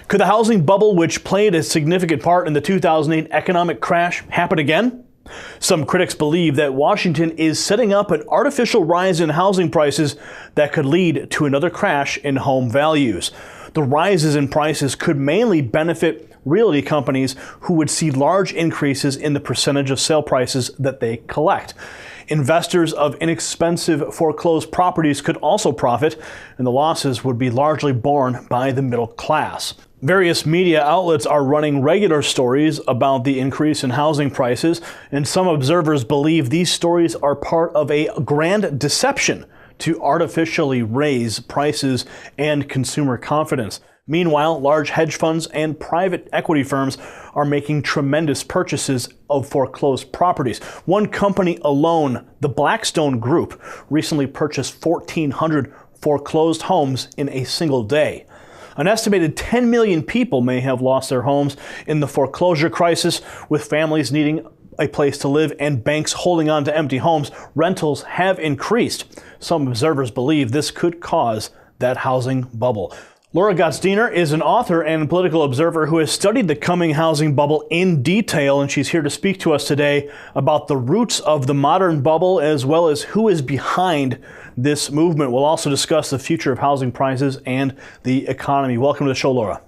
Could the housing bubble, which played a significant part in the 2008 economic crash, happen again? Some critics believe that Washington is setting up an artificial rise in housing prices that could lead to another crash in home values. The rises in prices could mainly benefit realty companies who would see large increases in the percentage of sale prices that they collect. Investors of inexpensive foreclosed properties could also profit, and the losses would be largely borne by the middle class. Various media outlets are running regular stories about the increase in housing prices, and some observers believe these stories are part of a grand deception to artificially raise prices and consumer confidence. Meanwhile, large hedge funds and private equity firms are making tremendous purchases of foreclosed properties. One company alone, the Blackstone Group, recently purchased 1,400 foreclosed homes in a single day. An estimated 10 million people may have lost their homes in the foreclosure crisis, with families needing a place to live and banks holding on to empty homes. Rentals have increased. Some observers believe this could cause that housing bubble. Laura Gottsdiener is an author and political observer who has studied the coming housing bubble in detail, and she's here to speak to us today about the roots of the modern bubble as well as who is behind this movement. We'll also discuss the future of housing prices and the economy. Welcome to the show, Laura.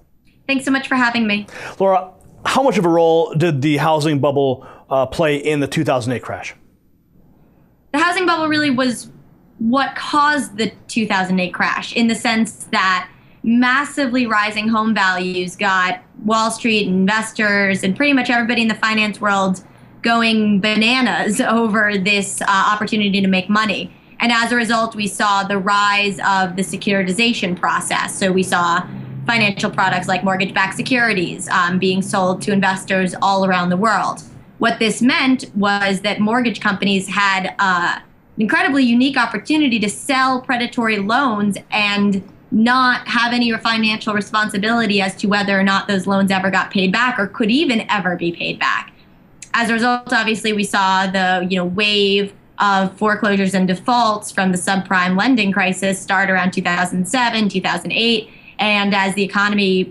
Thanks so much for having me. Laura, how much of a role did the housing bubble play in the 2008 crash? The housing bubble really was what caused the 2008 crash, in the sense that massively rising home values got Wall Street investors and pretty much everybody in the finance world going bananas over this opportunity to make money. And as a result, we saw the rise of the securitization process. So we saw financial products like mortgage-backed securities being sold to investors all around the world. What this meant was that mortgage companies had an incredibly unique opportunity to sell predatory loans and not have any financial responsibility as to whether or not those loans ever got paid back or could even ever be paid back. As a result, obviously, we saw the wave of foreclosures and defaults from the subprime lending crisis start around 2007, 2008. And as the economy,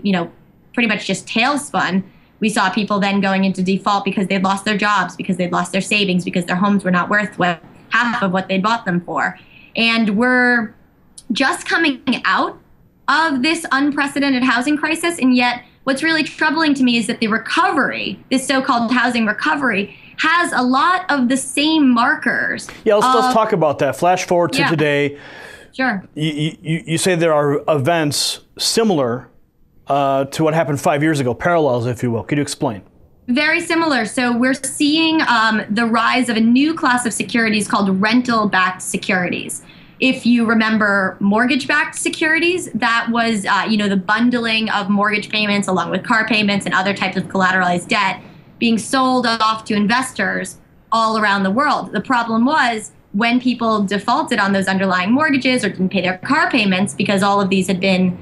pretty much just tailspun, we saw people then going into default because they'd lost their jobs, because they'd lost their savings, because their homes were not worth half of what they bought them for. And we're just coming out of this unprecedented housing crisis, and yet what's really troubling to me is that the recovery, this so-called housing recovery, has a lot of the same markers. Yeah, let's talk about that. Flash forward to today. Sure. You say there are events similar to what happened 5 years ago, parallels, if you will. Could you explain? Very similar. So we're seeing the rise of a new class of securities called rental-backed securities. If you remember mortgage-backed securities, that was, the bundling of mortgage payments along with car payments and other types of collateralized debt being sold off to investors all around the world. The problem was when people defaulted on those underlying mortgages or didn't pay their car payments, because all of these had been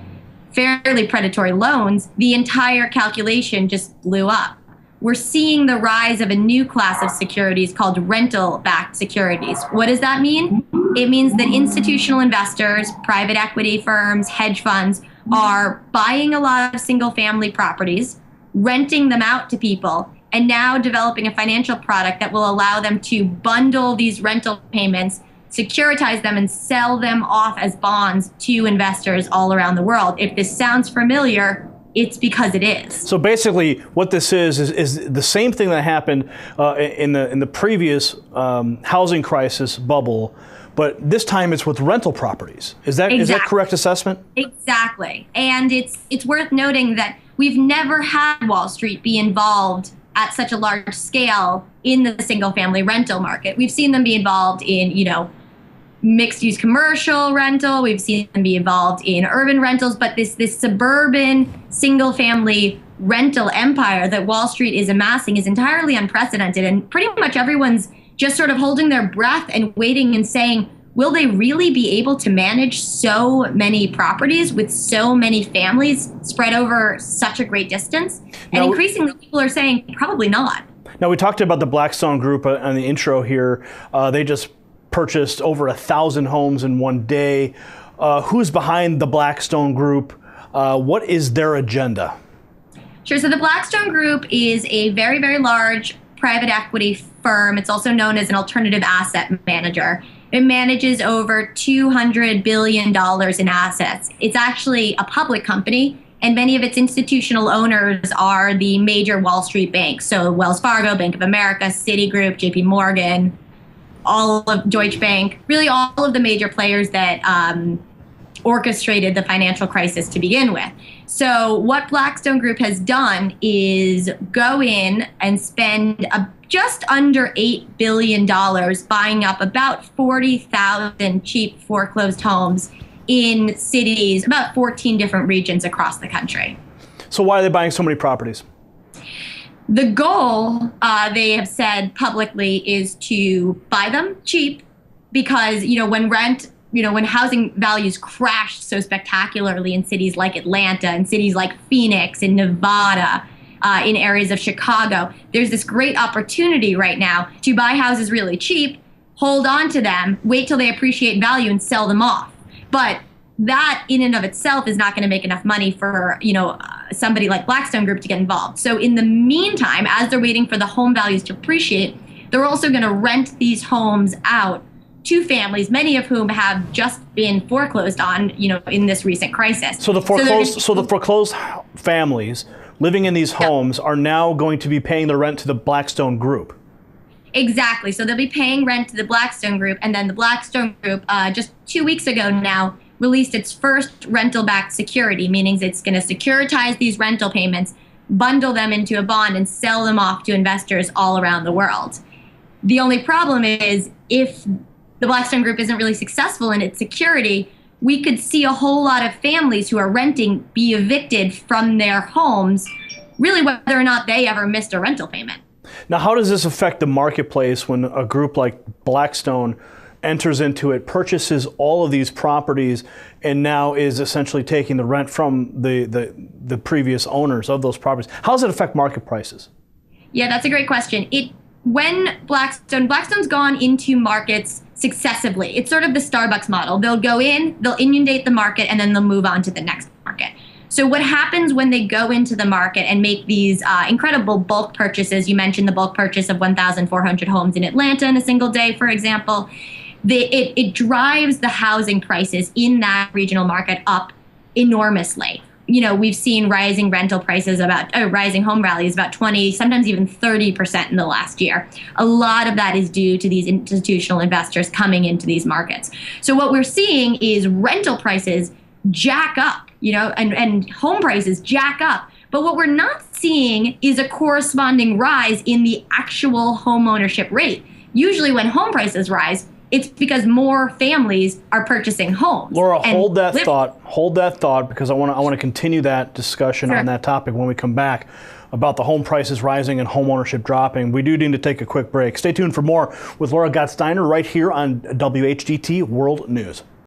fairly predatory loans, the entire calculation just blew up. We're seeing the rise of a new class of securities called rental-backed securities. What does that mean? It means that institutional investors, private equity firms, hedge funds are buying a lot of single-family properties, renting them out to people, and now developing a financial product that will allow them to bundle these rental payments, securitize them, and sell them off as bonds to investors all around the world. If this sounds familiar, it's because it is. So basically, what this is the same thing that happened in the previous housing crisis bubble, but this time it's with rental properties. Is that correct assessment? Exactly. And it's worth noting that we've never had Wall Street be involved at such a large scale in the single-family rental market. We've seen them be involved in, mixed-use commercial rental. We've seen them be involved in urban rentals, but this suburban single-family rental empire that Wall Street is amassing is entirely unprecedented, and pretty much everyone's just sort of holding their breath and waiting and saying, will they really be able to manage so many properties with so many families spread over such a great distance? And increasingly, people are saying probably not. Now, we talked about the Blackstone Group on the intro here. They just purchased over 1,000 homes in one day. Who's behind the Blackstone Group? What is their agenda? Sure. So the Blackstone Group is a very, very large private equity firm. It's also known as an alternative asset manager. It manages over $200 billion in assets. It's actually a public company, and many of its institutional owners are the major Wall Street banks. So Wells Fargo, Bank of America, Citigroup, JP Morgan, all of Deutsche Bank, really all of the major players that orchestrated the financial crisis to begin with. So what Blackstone Group has done is go in and spend just under $8 billion buying up about 40,000 cheap foreclosed homes in cities, about 14 different regions across the country. So why are they buying so many properties? The goal, they have said publicly, is to buy them cheap because, when housing values crashed so spectacularly in cities like Atlanta and cities like Phoenix and Nevada, in areas of Chicago, there's this great opportunity right now to buy houses really cheap, hold on to them, wait till they appreciate value and sell them off. But that in and of itself is not going to make enough money for, somebody like Blackstone Group to get involved. So in the meantime, as they're waiting for the home values to appreciate, they're also going to rent these homes out to families, many of whom have just been foreclosed on, in this recent crisis. So the foreclosed families living in these homes are now going to be paying the rent to the Blackstone Group. Exactly. So they'll be paying rent to the Blackstone Group, and then the Blackstone Group, just 2 weeks ago now, released its first rental-backed security, meaning it's going to securitize these rental payments, bundle them into a bond, and sell them off to investors all around the world. The only problem is if the Blackstone Group isn't really successful in its security, we could see a whole lot of families who are renting be evicted from their homes, really whether or not they ever missed a rental payment. Now, how does this affect the marketplace when a group like Blackstone enters into it, purchases all of these properties, and now is essentially taking the rent from the previous owners of those properties? How does it affect market prices? Yeah, that's a great question. When Blackstone's gone into markets successively. It's sort of the Starbucks model. They'll go in, they'll inundate the market, and then they'll move on to the next market. So what happens when they go into the market and make these incredible bulk purchases? You mentioned the bulk purchase of 1,400 homes in Atlanta in a single day, for example. It drives the housing prices in that regional market up enormously. We've seen rising rental prices, rising home values about 20, sometimes even 30% in the last year. A lot of that is due to these institutional investors coming into these markets. So what we're seeing is rental prices jack up, and home prices jack up. But what we're not seeing is a corresponding rise in the actual home ownership rate. Usually when home prices rise, it's because more families are purchasing homes. Laura, hold that thought, because I want to continue that discussion on that topic when we come back about the home prices rising and home ownership dropping. We do need to take a quick break. Stay tuned for more with Laura Gottsteiner right here on WHDT World News.